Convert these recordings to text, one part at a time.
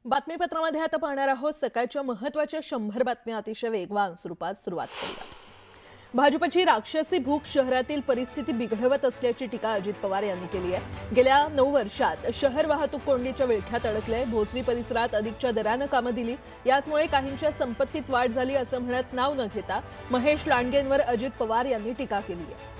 बातमीपत्रामध्ये आता पाहणार आहोत सकाळच्या महत्त्वाच्या 100 बातम्या अतिशय वेगवान स्वरूपात सुरुवात करूया। भाजपची राक्षसी भूक शहरातील परिस्थिती बिघडवत असल्याची टीका अजित पवार यांनी केली आहे। गेल्या 9 वर्षात शहर वाहतूक कोंडीच्या विळख्यात अडकले। भोसरी परिसरात अधिकच्या दराने कामे दिली, याचमुळे काहींच्या संपत्तीत वाढ झाली असं म्हणत नाव न घेता महेश लांडगेंवर अजित पवार यांनी टीका केली आहे।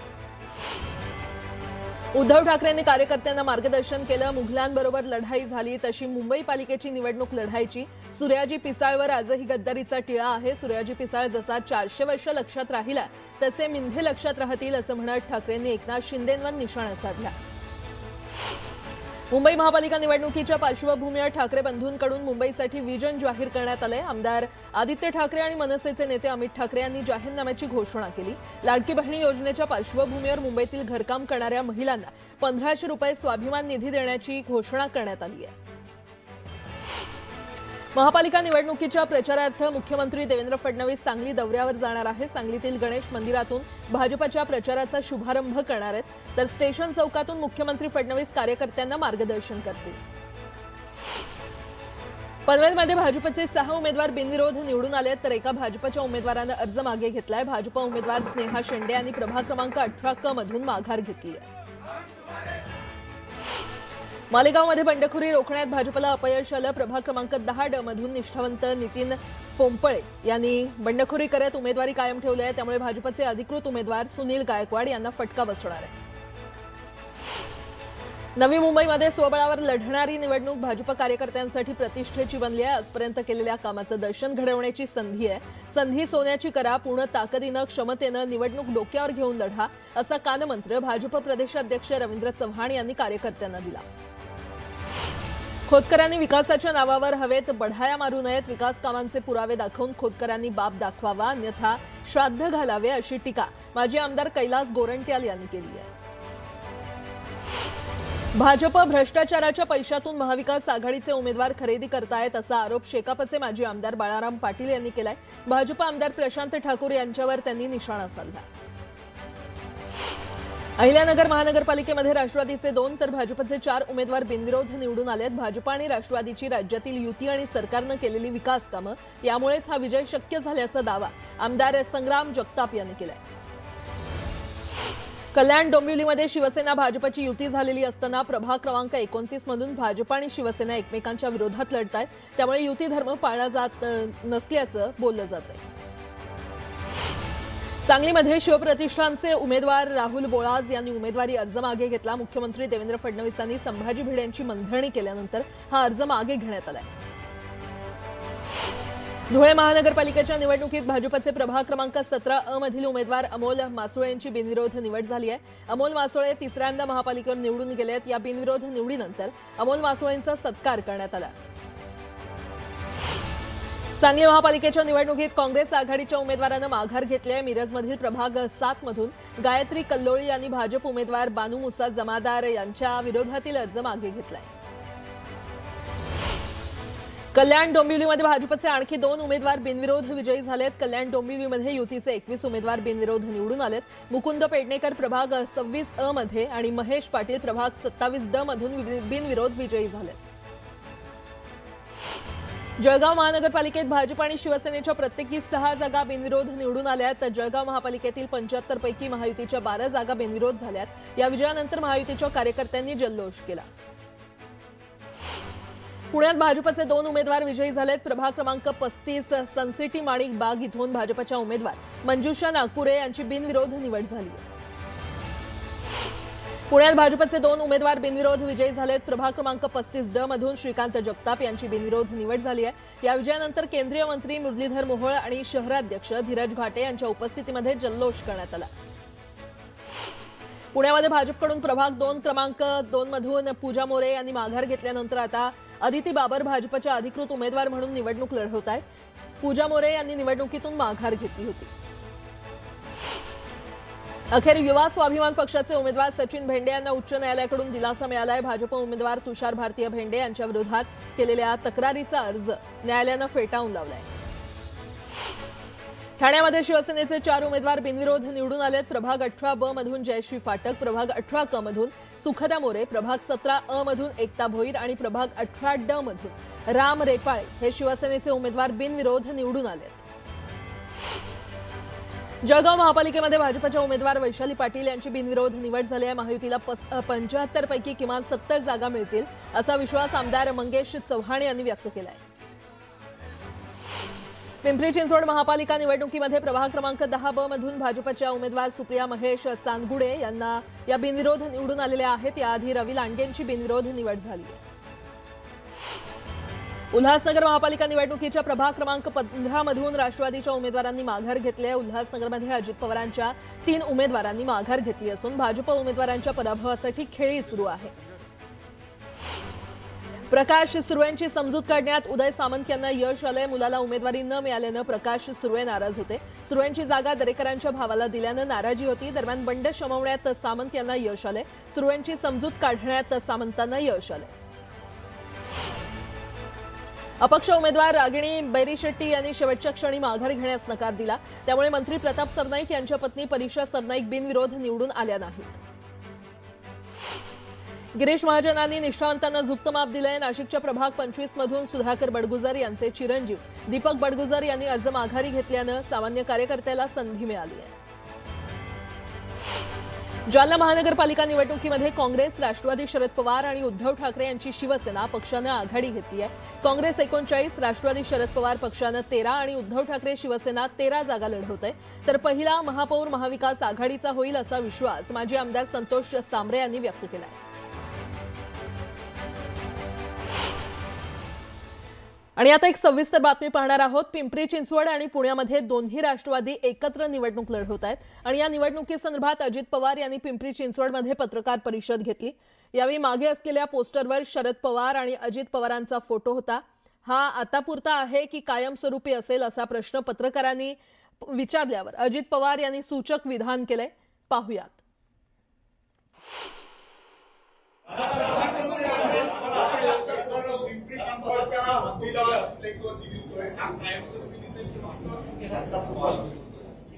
उद्धव ठाकरेंनी कार्यकर्त्यांना मार्गदर्शन केलं। मुघलांबरोबर लढाई झाली तशी मुंबई पालिकेची निवडणूक लढायची। सूर्याजी पिसाळवर आजही गद्दारीचा टिळा आहे। सूर्याजी पिसाळ जसा 400 वर्ष लक्षात राहिला तसे मिंधे लक्षात राहतील असं म्हणत ठाकरेंनी एकनाथ शिंदेंवर निशाणा साधला। मुंबई महापालिका निवडणुकीच्या पार्श्वभूमीवर ठाकरे बंधूंकडून मुंबईसाठी विजन जाहीर करण्यात आले। आमदार आदित्य ठाकरे आणि मनसेचे नेते अमित ठाकरे यांनी जाहीरनाम्याची घोषणा केली। लाडकी बहिणी योजनेच्या पार्श्वभूमीवर मुंबईतील घरकाम करणाऱ्या महिलांना 1500 रुपये स्वाभिमान निधी देण्याची घोषणा करण्यात आली आहे। महापालिका निवडणुकीच्या प्रचारार्थ मुख्यमंत्री देवेंद्र फडणवीस सांगली दौऱ्यावर जाणार आहेत। सांगलीतील गणेश मंदिरातून भाजपच्या प्रचाराचा शुभारंभ करणार आहेत, तर स्टेशन चौकातून मुख्यमंत्री फडणवीस कार्यकर्त्यांना मार्गदर्शन करतील। पनवेलमध्ये भाजपचे 6 उमेदवार बिनविरोध निवडून आले, तर एका भाजपच्या उमेदवाराने अर्ज मागे घेतलाय। भाजप उमेदवार स्नेहा शेंडे यांनी प्रभाग क्रमांक 18 क मधून माघार घेतली आहे। मालेगावमध्ये बंडखोरी रोखण्यात भाजपला अपयश आलं। प्रभाग क्रमांक 10 ड मधून निष्ठावंत नितीन फोंपळे यांनी बंडखोरी करत उमेदवारी कायम ठेवली आहे, त्यामुळे भाजपचे अधिकृत उमेदवार सुनील गायकवाड यांना फटका बसणार आहे। नवी मुंबईमध्ये स्वबळावर लढणारी निवडणूक भाजप कार्यकर्त्यांसाठी प्रतिष्ठेची बनली आहे। आजपर्यंत केलेल्या कामाचं दर्शन घडवण्याची संधी आहे। संधी सोन्याची करा, पूर्ण ताकदीनं क्षमतेनं निवडणूक डोक्यावर घेऊन लढा, असा कानमंत्र भाजप प्रदेशाध्यक्ष रवींद्र चव्हाण यांनी कार्यकर्त्यांना दिला। खोतकरांनी विकासाच्या नावावर हवेत बढाया मारू नयेत। विकास कामांचे पुरावे दाखवून खोतकरांनी बाप दाखवावा, अन्यथा श्राद्ध घालावे, अशी टीका माजी आमदार कैलास गोरंट्याल यांनी केली आहे। भाजप भ्रष्टाचाराच्या पैशातून महाविकास आघाडीचे उमेदवार खरेदी करतायत असा आरोप शेकापचे माजी आमदार बाळाराम पाटील यांनी केलाय। भाजप आमदार प्रशांत ठाकूर यांच्यावर त्यांनी निशाणा साधला। अहिल्यानगर महानगरपालिकेमध्ये राष्ट्रवादीचे 2 तर भाजपचे 4 उमेदवार बिनविरोध निवडून आलेत। भाजप आणि राष्ट्रवादीची राज्यातील युती आणि सरकारने केलेली विकास कामं यामुळेच हा विजय शक्य झाल्याचा दावा आमदार संग्राम जगताप यांनी केलाय। कल्याण डोंबिवलीमध्ये शिवसेना भाजपची युती झालेली असताना प्रभाग क्रमांक 29 मधून भाजप आणि शिवसेना एकमेकांच्या विरोधात लढतायत, त्यामुळे युती धर्म पाळला जात नसल्याचं बोललं जातंय। सांगलीमध्ये शिवप्रतिष्ठानचे उमेदवार राहुल बोळाज यांनी उमेदवारी अर्ज मागे घेतला। मुख्यमंत्री देवेंद्र फडणवीसांनी संभाजी भिडे यांची मनधरणी केल्यानंतर हा अर्ज मागे घेण्यात आलाय। धुळे महानगरपालिकेच्या निवडणुकीत भाजपचे प्रभाग क्रमांक 17 अ मधील उमेदवार अमोल मासुळे यांची बिनविरोध निवड झाली आहे। अमोल मासुळे तिसऱ्यांदा महापालिकेवर निवडून गेलेत। या बिनविरोध निवडीनंतर अमोल मासुळेंचा सत्कार करण्यात आला। सांगली महापालिकेच्या निवडणुकीत काँग्रेस आघाडीच्या उमेदवारांनी माघार घेतली आहे। मिरजमधील प्रभाग 7 मधून गायत्री कल्लोळी यांनी भाजप उमेदवार बानू मुसा जमादार यांच्या विरोधातील अर्ज मागे घेतलाय। कल्याण डोंबिवलीमध्ये भाजपचे आणखी 2 उमेदवार बिनविरोध विजयी झालेत। कल्याण डोंबिवलीमध्ये युतीचे 21 उमेदवार बिनविरोध निवडून आलेत। मुकुंद पेडणेकर प्रभाग 26 अ मध्ये आणि महेश पाटील प्रभाग 27 ड मधून बिनविरोध विजयी झालेत। जळगाव महानगरपालिकेत भाजप आणि शिवसेनेच्या प्रत्येकी 6 जागा बिनविरोध निवडून आल्या, तर जळगाव महापालिकेतील 75 पैकी महायुतीच्या 12 जागा बिनविरोध झाल्यात। या विजयानंतर महायुतीच्या कार्यकर्त्यांनी जल्लोष केला। पुण्यात भाजपचे 2 उमेदवार विजयी झालेत। प्रभाग क्रमांक 35 सनसिटी माणिक बाग इथून भाजपच्या उमेदवार मंजुषा नागपुरे यांची बिनविरोध निवड झाली आहे। पुण्यात भाजपचे 2 उमेदवार बिनविरोध विजयी झालेत। प्रभाग क्रमांक 35 ड मधून श्रीकांत जगताप यांची बिनविरोध निवड झाली आहे। या विजयानंतर केंद्रीय मंत्री मुरलीधर मोहोळ आणि शहराध्यक्ष धीरज घाटे यांच्या उपस्थितीमध्ये जल्लोष करण्यात आला। पुण्यामध्ये भाजपकडून प्रभाग 2 क्रमांक 2 मधून पूजा मोरे यांनी माघार घेतल्यानंतर आता अदिती बाबर भाजपच्या अधिकृत उमेदवार म्हणून निवडणूक लढवत आहेत। पूजा मोरे यांनी निवडणुकीतून माघार घेतली होती। अखेर युवा स्वाभिमान पक्षाचे उमेदवार सचिन भेंडे यांना उच्च न्यायालयाकडून दिलासा मिळाला आहे। भाजप उमेदवार तुषार भारतीय भेंडे यांच्या विरोधात केलेल्या तक्रारीचा अर्ज न्यायालयाने फेटाळून लावलाय। ठाण्यामध्ये शिवसेनेचे 4 उमेदवार बिनविरोध निवडून आलेत। प्रभाग 18 ब मधून जयश्री फाटक, प्रभाग 18 क मधून सुखदा मोरे, प्रभाग 17 अ मधून एकता भोईर आणि प्रभाग 18 ड मधून राम रेपाळे हे शिवसेनेचे उमेदवार बिनविरोध निवडून आलेत। जळगाव महापालिकेमध्ये भाजपच्या उमेदवार वैशाली पाटील यांची बिनविरोध निवड झाली आहे। महायुतीला 75 पैकी किमान 70 जागा मिळतील असा विश्वास आमदार मंगेश चव्हाण यांनी व्यक्त केला आहे। पिंपरी चिंचवड महापालिका निवडणुकीमध्ये प्रभाग क्रमांक 10 ब मधून भाजपच्या उमेदवार सुप्रिया महेश चांदगुडे यांना या बिनविरोध निवडून आलेल्या आहेत। याआधी रवी लांडेंची बिनविरोध निवड झाली आहे। उल्हासनगर महापालिका निवडणुकीच्या प्रभाग क्रमांक 15 मधून राष्ट्रवादीच्या उमेदवारांनी माघार घेतली आहे। उल्हासनगरमध्ये अजित पवारांच्या 3 उमेदवारांनी माघार घेतली असून भाजप उमेदवारांच्या पराभवासाठी खेळी सुरू आहे। प्रकाश सुर्वेंची समजूत काढण्यात उदय सामंत यांना यश आले। मुलाला उमेदवारी न मिळाल्यानं प्रकाश सुर्वे नाराज होते। सुर्वेंची जागा दरेकरांच्या भावाला दिल्यानं नाराजी होती। दरम्यान बंड शमवण्यात सामंत यांना यश आले। सुर्वेंची समजूत काढण्यात सामंतांना यश आले। अपक्ष उमेदवार रागिणी बैरीशेट्टी यांनी शेवटच्या क्षणी माघार घेण्यास नकार दिला। त्यामुळे मंत्री प्रताप सरनाईक यांच्या पत्नी परीक्षा सरनाईक बिनविरोध निवडून आल्या नाहीत। गिरीश महाजनांनी निष्ठावंतांना झुकतं माप दिलंय। नाशिकच्या प्रभाग 25 मधून सुधाकर बडगुजर यांचे चिरंजीव दीपक बडगुजर यांनी अर्ज माघारी घेतल्यानं सामान्य कार्यकर्त्याला संधी मिळाली आहे। जालना महानगरपालिका निवडणुकीमध्ये काँग्रेस, राष्ट्रवादी शरद पवार आणि उद्धव ठाकरे यांची शिवसेना पक्षानं आघाडी घेतली आहे। काँग्रेस 39, राष्ट्रवादी शरद पवार पक्षानं 13 आणि उद्धव ठाकरे शिवसेना 13 जागा लढवत आहे। तर पहिला महापौर महाविकास आघाडीचा होईल असा विश्वास माजी आमदार संतोष सांबरे यांनी व्यक्त केला आहे। आणि आता एक सविस्तर बातमी पाहणार आहोत। पिंपरी चिंचवड आणि पुण्यामध्ये दोन्ही राष्ट्रवादी एकत्र निवडणूक लढवत आहेत आणि या निवडणुकीसंदर्भात अजित पवार यांनी पिंपरी चिंचवडमध्ये पत्रकार परिषद घेतली। यावेळी मागे असलेल्या पोस्टरवर शरद पवार आणि अजित पवारांचा फोटो होता। हा आतापुरता आहे की कायमस्वरूपी असेल असा प्रश्न पत्रकारांनी विचारल्यावर अजित पवार यांनी सूचक विधान केले। पाहूयात।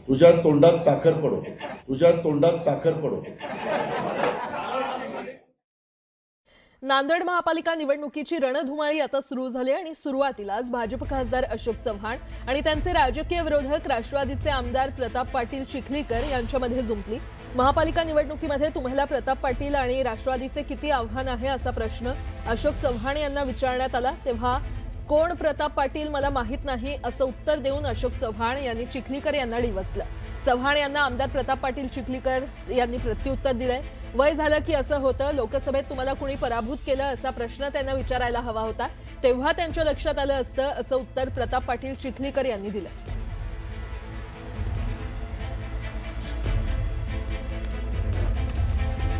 तुझ्या तोंडात साखर पडो, तुझ्या तोंडात साखर पडो। नांदेड महापालिका निवडणुकीची रणधुमाळी आता सुरू झाली आणि सुरुवातीलाच भाजप खासदार अशोक चव्हाण आणि त्यांचे राजकीय विरोधक राष्ट्रवादीचे आमदार प्रताप पाटील चिखलीकर यांच्यामध्ये जुंपली। महापालिका निवडणुकीमध्ये तुम्हाला प्रताप पाटील आणि राष्ट्रवादीचे किती आव्हान आहे असा प्रश्न अशोक चव्हाण यांना विचारण्यात आला। तेव्हा कोण प्रताप पाटील मला माहित नाही असं उत्तर देऊन अशोक चव्हाण यांनी चिखलीकर यांना डिवचलं। चव्हाण यांना आमदार प्रताप पाटील चिखलीकर यांनी प्रत्युत्तर दिलंय। वय झालं की असं होतं, लोकसभेत तुम्हाला कुणी पराभूत केलं असा प्रश्न त्यांना विचारायला हवा होता, तेव्हा त्यांच्या लक्षात आलं असतं असं उत्तर प्रताप पाटील चिखलीकर यांनी दिलं।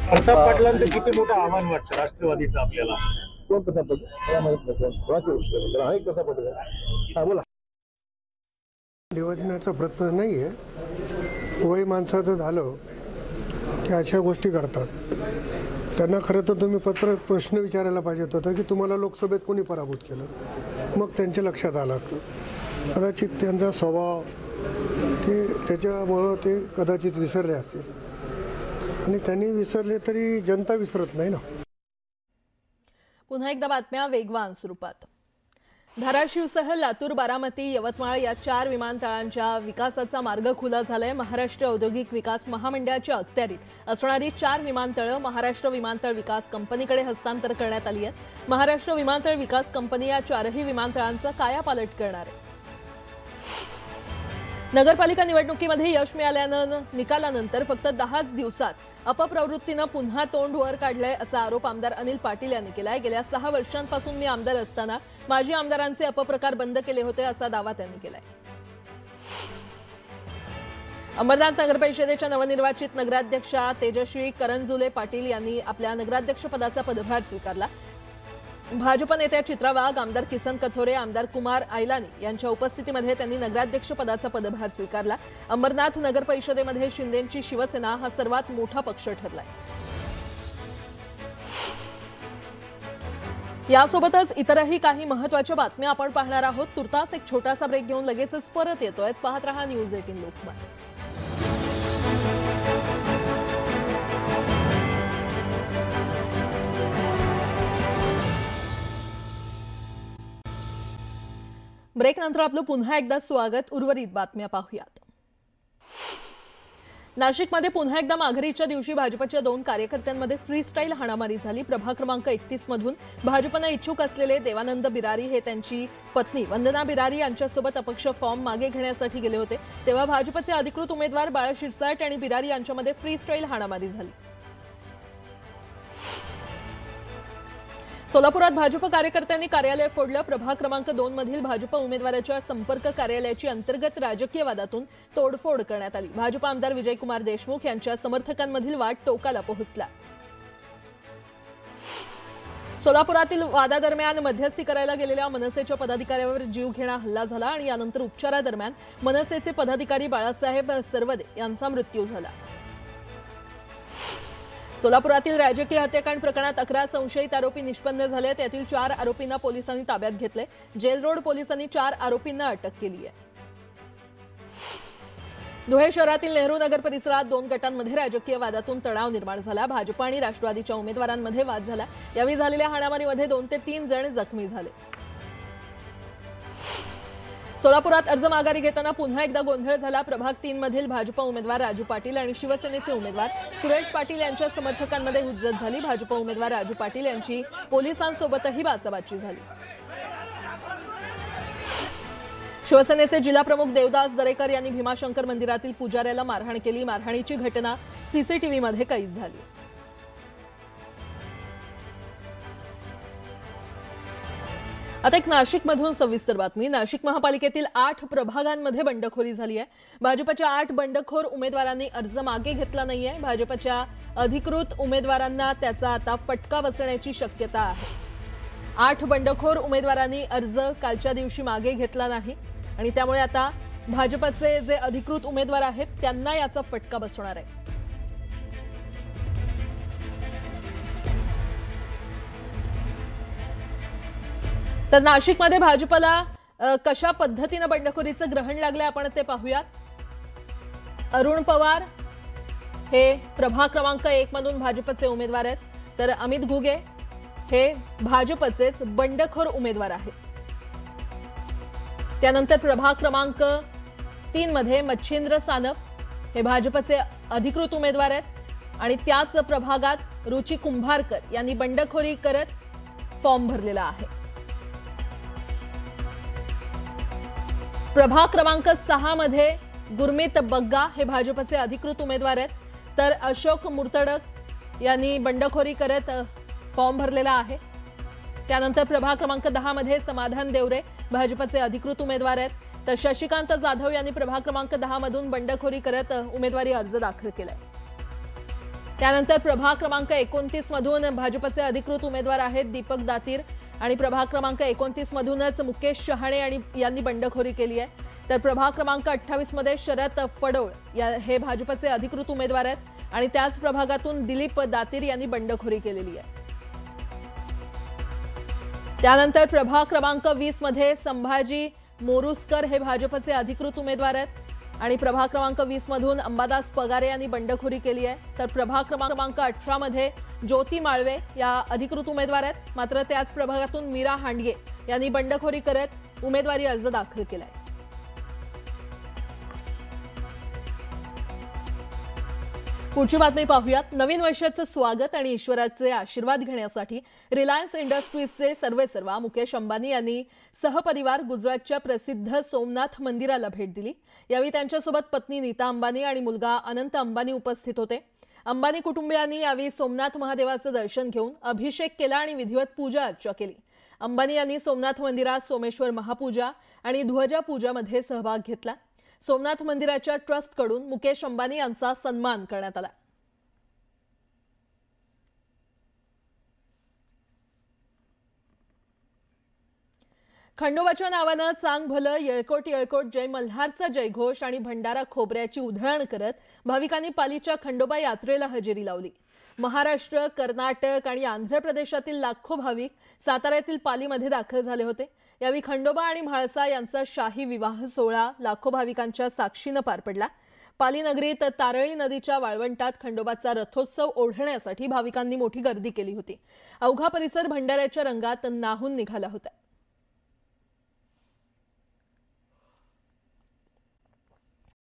प्रताप पाटलांचं किती मोठं आव्हान वाटतं राष्ट्रवादीचं आपल्याला? कोण प्रताप पाटील? मला माहित नाही कसा पाटील? हा बोला। डिवचण्याचा प्रश्न नाहीये। वय माणसाचं झालं की अशा गोष्टी करतात। त्यांना खरं तर तुम्ही प्रश्न विचारायला पाहिजे होता की तुम्हाला लोकसभेत कोणी पराभूत केलं, मग त्यांच्या लक्षात आलं असतं। कदाचित त्यांचा स्वभाव ते त्याच्यामुळं ते कदाचित विसरले असतील आणि त्यांनी विसरले तरी जनता विसरत नाही ना। पुन्हा एकदा बातम्या वेगवान स्वरूपात। धाराशिवसह लातूर, बारामती, यवतमाळ या 4 विमानतळांच्या विकासाचा मार्ग खुला झालाय। महाराष्ट्र औद्योगिक विकास महामंडळाच्या अखत्यारीत असणारी 4 विमानतळं महाराष्ट्र विमानतळ विकास कंपनीकडे हस्तांतर करण्यात आली आहेत। महाराष्ट्र विमानतळ विकास कंपनी या 4ही विमानतळांचा कायापालट करणार आहे। नगरपालिका निवडणुकीमध्ये यश मिळाल्यानं निकालानंतर फक्त 10 दिवसात अपप्रवृत्तीनं पुन्हा तोंड वर काढलंय असा आरोप आमदार अनिल पाटील यांनी केलाय। गेल्या 6 वर्षांपासून मी आमदार असताना माजी आमदारांचे अपप्रकार बंद केले होते असा दावा त्यांनी केलाय। अंबरनाथ नगरपरिषदेच्या नवनिर्वाचित नगराध्यक्षा तेजश्री करंजुले पाटील यांनी आपल्या नगराध्यक्ष पदाचा पदभार स्वीकारला। भाजप नेत्या चित्रा वाघ, आमदार किसन कथोरे, आमदार कुमार आयलानी यांच्या उपस्थितीमध्ये त्यांनी नगराध्यक्ष पदाचा पदभार स्वीकारला। अंबरनाथ नगर परिषदेमध्ये शिंदेंची शिवसेना हा सर्वात मोठा पक्ष ठरलाय। यासोबतच इतरही काही महत्त्वाच्या बातम्या आपण पाहणार आहोत। तुर्तास एक छोटासा ब्रेक घेऊन लगेचच परत येतोय। पाहत रहा न्यूज 18 लोकमत। ब्रेक नंतर आपलं पुन्हा एकदा स्वागत। उर्वरित बातम्या पाहूयात। नाशिकमध्ये पुन्हा एकदा माघारीच्या दिवशी भाजपच्या 2 कार्यकर्त्यांमध्ये फ्रीस्टाईल हाणामारी झाली। प्रभाग क्रमांक 31 मधून भाजपने इच्छुक असलेले देवानंद बिरारी हे त्यांची पत्नी वंदना बिरारी यांच्यासोबत अपक्ष फॉर्म मागे घेण्यासाठी गेले होते, तेव्हा भाजपचे अधिकृत उमेदवार बाळा शिरसाट आणि बिरारी यांच्यामध्ये फ्रीस्टाईल हाणामारी झाली। सोलापुरात भाजप कार्यकर्त्यांनी कार्यालय फोडलं। प्रभाग क्रमांक 2 मधील भाजप उमेदवाराच्या संपर्क कार्यालयाची अंतर्गत राजकीय वादातून तोडफोड करण्यात आली। भाजप आमदार विजयकुमार देशमुख यांच्या समर्थकांमधील वाद टोकाला पोहोचला। सोलापुरातील वादादरम्यान मध्यस्थी करायला गेलेल्या मनसेच्या पदाधिकाऱ्यावर जीवघेणा हल्ला झाला आणि यानंतर उपचारादरम्यान मनसेचे पदाधिकारी बाळासाहेब सरवदे यांचा मृत्यू झाला। सोलापुरातील राजकीय हत्याकांड प्रकरणात 11 संशयित आरोपी निष्पन्न झाले। त्यातील 4 आरोपींना पोलिसांनी ताब्यात घेतले। जेल रोड पोलिसांनी 4 आरोपींना अटक केली आहे। धुळे शहरातील नेहरू नगर परिसरात 2 गटांमध्ये राजकीय वादातून तणाव निर्माण झाला। भाजप आणि राष्ट्रवादीच्या उमेदवारांमध्ये वाद झाला। यावेळी झालेल्या हाणामारीमध्ये 2 ते 3 जण जखमी झाले। सोलापुरात अर्ज माघारी घेताना पुन्हा एकदा गोंधळ झाला। प्रभाग 3 मधील भाजप उमेदवार राजू पाटील आणि शिवसेनेचे उमेदवार सुरेश पाटील यांच्या समर्थकांमध्ये हुज्जत झाली। भाजप उमेदवार राजू पाटील यांची पोलिसांसोबतही बाचाबाची झाली। शिवसेनेचे जिल्हा प्रमुख देवदास दरेकर यांनी भीमाशंकर मंदिरातील पुजाऱ्याला मारहाण केली। मारहाणीची घटना सीसीटीव्हीमध्ये कैद झाली। आता एक नाशिकमधून सविस्तर बातमी। नाशिक महापालिकेतील 8 प्रभागांमध्ये बंडखोरी झाली आहे। भाजपच्या 8 बंडखोर उमेदवारांनी अर्ज मागे घेतला नाहीये। भाजपच्या अधिकृत उमेदवारांना त्याचा आता फटका बसण्याची शक्यता आहे। 8 बंडखोर उमेदवारांनी अर्ज कालच्या दिवशी मागे घेतला नाही आणि त्यामुळे आता भाजपचे जे अधिकृत उमेदवार आहेत त्यांना याचा फटका बसणार आहे। तर नाशिकमध्ये भाजपला कशा पद्धतीने बंडखोरीचं ग्रहण लागले आपण ते पाहूयात। अरुण पवार हे प्रभाग क्रमांक 1 मधून भाजपचे उमेदवार आहेत, तर अमित घुगे हे भाजपचेच बंडखोर उमेदवार आहेत। त्यानंतर प्रभाग क्रमांक 3 मध्ये मच्छिंद्र सानप हे भाजपचे अधिकृत उमेदवार आहेत आणि त्याच प्रभागात रुची कुंभारकर यांनी बंडखोरी करत फॉर्म भरलेला आहे। प्रभाग क्रमांक 6 मध्ये गुरमीत बग्गा हे भाजपचे अधिकृत उमेदवार आहेत, तर अशोक मुर्तडक यांनी बंडखोरी करत फॉर्म भरलेला आहे। त्यानंतर प्रभाग क्रमांक 10 मध्ये समाधान देवरे भाजपचे अधिकृत उमेदवार आहेत, तर शशिकांत जाधव यांनी प्रभाग क्रमांक 10 मधून बंडखोरी करत उमेदवारी अर्ज दाखल केलाय। त्यानंतर प्रभाग क्रमांक 29 मधून भाजपचे अधिकृत उमेदवार आहेत दीपक दातीर आणि प्रभाग क्रमांक 29 मधूनच मुकेश शहाणे यांनी बंडखोरी केली आहे। तर प्रभाग क्रमांक 28 मध्ये शरद फडोळ हे भाजपचे अधिकृत उमेदवार आहेत आणि त्याच प्रभागातून दिलीप दातीर यांनी बंडखोरी केलेली आहे। त्यानंतर प्रभाग क्रमांक 20 मध्ये संभाजी मोरुसकर हे भाजपचे अधिकृत उमेदवार आहेत आणि प्रभाग क्रमांक 20 मधून अंबादास पगारे यांनी बंडखोरी केली आहे। तर प्रभाग क्रमांक 18 मध्ये ज्योती माळवे या अधिकृत उमेदवार आहेत, मात्र त्याच प्रभागातून मीरा हांडगे यांनी बंडखोरी करत उमेदवारी अर्ज दाखल केलाय। पुढची बातमी पाहूयात। नवीन वर्षाचं स्वागत आणि ईश्वराचे आशीर्वाद घेण्यासाठी रिलायन्स इंडस्ट्रीजचे सर्वेसर्वा मुकेश अंबानी यांनी सहपरिवार गुजरातच्या प्रसिद्ध सोमनाथ मंदिराला भेट दिली। यावेळी त्यांच्यासोबत पत्नी नीता अंबानी आणि मुलगा अनंत अंबानी उपस्थित होते। अंबानी कुटुंबियांनी यावेळी सोमनाथ महादेवाचं दर्शन घेऊन अभिषेक केला आणि विधिवत पूजा अर्चा केली। अंबानी यांनी सोमनाथ मंदिरात सोमेश्वर महापूजा आणि ध्वजा पूजामध्ये सहभाग घेतला। सोमनाथ मंदिराच्या ट्रस्टकडून मुकेश अंबानी यांचा सन्मान करण्यात आला। खंडोबाच्या नावानं चांग भलं येळकोट येळकोट जय मल्हारचा जयघोष आणि भंडारा खोबऱ्याची उधळण करत भाविकांनी पालीच्या खंडोबा यात्रेला हजेरी लावली। महाराष्ट्र, कर्नाटक आणि आंध्र प्रदेशातील लाखो भाविक साताऱ्यातील पालीमध्ये दाखल झाले होते। यावेळी खंडोबा आणि म्हाळसा यांचा शाही विवाह सोहळा लाखो भाविकांच्या साक्षीने पार पडला। पाली नगरीत तारळी नदीच्या वाळवंटात खंडोबाचा रथोत्सव ओढण्यासाठी भाविकांनी मोठी गर्दी केली होती। अवघा परिसर भंडाऱ्याच्या रंगात न्हाऊन निघाला होता।